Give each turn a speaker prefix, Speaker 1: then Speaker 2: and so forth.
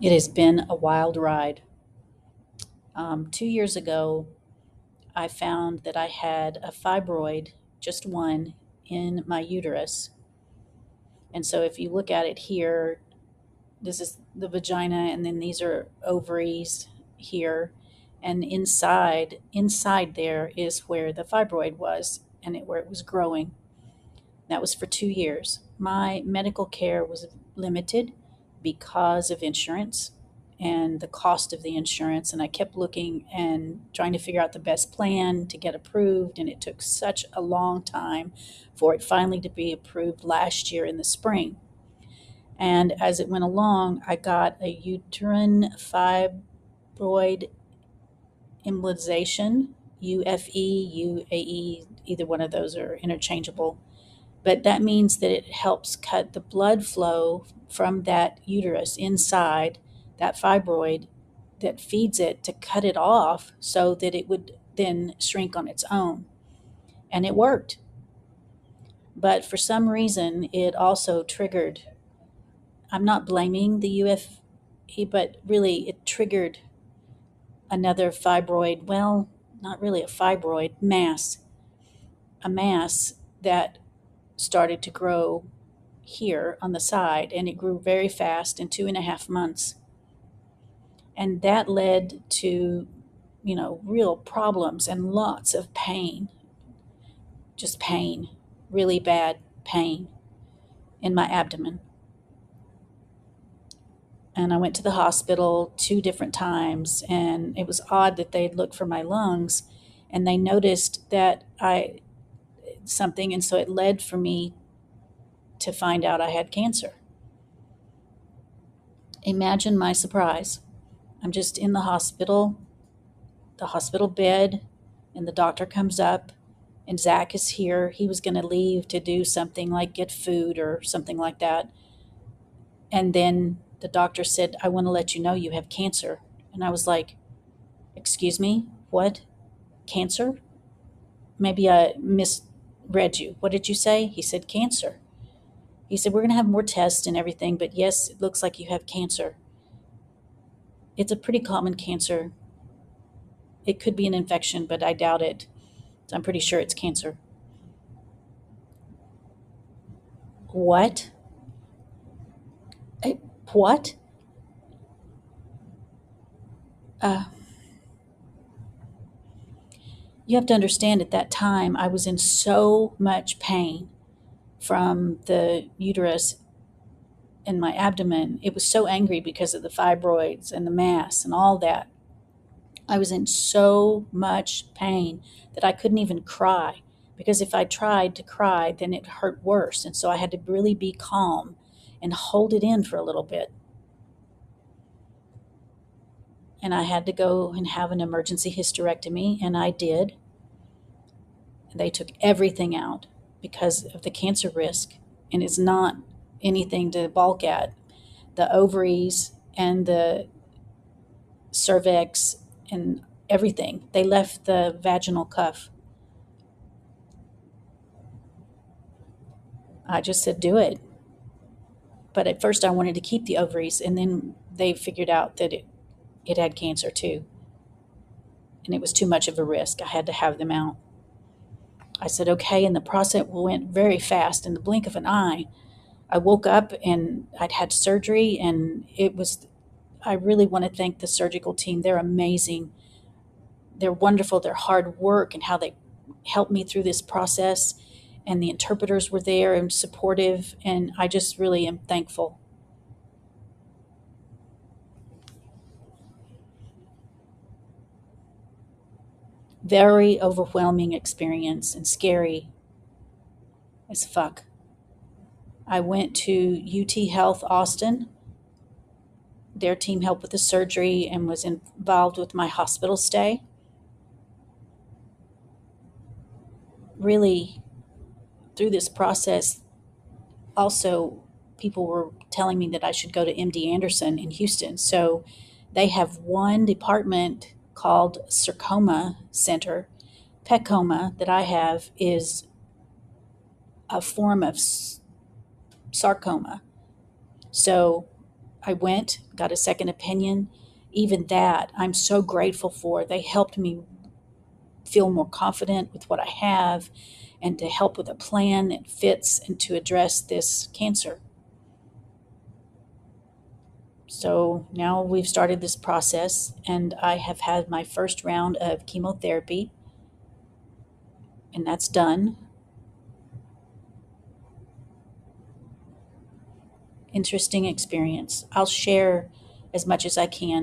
Speaker 1: It has been a wild ride. 2 years ago, I found that I had a fibroid, just one, in my uterus. And so if you look at it here, this is the vagina, and then these are ovaries here. And inside there is where the fibroid was and where it was growing. That was for 2 years. My medical care was limited because of insurance and the cost of the insurance. And I kept looking and trying to figure out the best plan to get approved. And it took such a long time for it finally to be approved last year in the spring. And as it went along, I got a uterine fibroid embolization, UFE, UAE, either one of those are interchangeable. But that means that it helps cut the blood flow from that uterus inside that fibroid that feeds it, to cut it off so that it would then shrink on its own. And it worked. But for some reason, it also triggered, I'm not blaming the UFE, but really it triggered another fibroid, well, not really a fibroid, a mass that started to grow here on the side, and it grew very fast in 2.5 months. And that led to, real problems and lots of pain, just pain, really bad pain in my abdomen. And I went to the hospital 2 different times, and it was odd that they'd look for my lungs and they noticed that I something, and so it led for me to find out I had cancer. Imagine my surprise. I'm just in the hospital bed, and the doctor comes up, and Zach is here. He was going to leave to do something like get food or something like that. And then the doctor said, I want to let you know you have cancer. And I was like, excuse me, what? Cancer? Maybe I misread you. What did you say? He said, cancer. He said, we're going to have more tests and everything, but yes, it looks like you have cancer. It's a pretty common cancer. It could be an infection, but I doubt it. I'm pretty sure it's cancer. What? Eh, What? Uh, you have to understand, at that time, I was in so much pain from the uterus and my abdomen. It was so angry because of the fibroids and the mass and all that. I was in so much pain that I couldn't even cry, because if I tried to cry, then it hurt worse. And so I had to really be calm and hold it in for a little bit. And I had to go and have an emergency hysterectomy, and I did. They took everything out because of the cancer risk, and it's not anything to balk at. The ovaries and the cervix and everything. They left the vaginal cuff. I just said, do it. But at first, I wanted to keep the ovaries, and then they figured out that it had cancer too. And it was too much of a risk. I had to have them out. I said, okay. And the process went very fast. In the blink of an eye, I woke up and I'd had surgery, and I really want to thank the surgical team. They're amazing. They're wonderful. Their hard work and how they helped me through this process. And the interpreters were there and supportive. And I just really am thankful. Very overwhelming experience and scary as fuck. I went to UT Health Austin. Their team helped with the surgery and was involved with my hospital stay. Really, through this process, also, people were telling me that I should go to MD Anderson in Houston. So they have one department called Sarcoma Center. Pecoma that I have is a form of sarcoma. So I went, got a second opinion. Even that, I'm so grateful for. They helped me feel more confident with what I have and to help with a plan that fits and to address this cancer. So now we've started this process, and I have had my first round of chemotherapy, and that's done. Interesting experience. I'll share as much as I can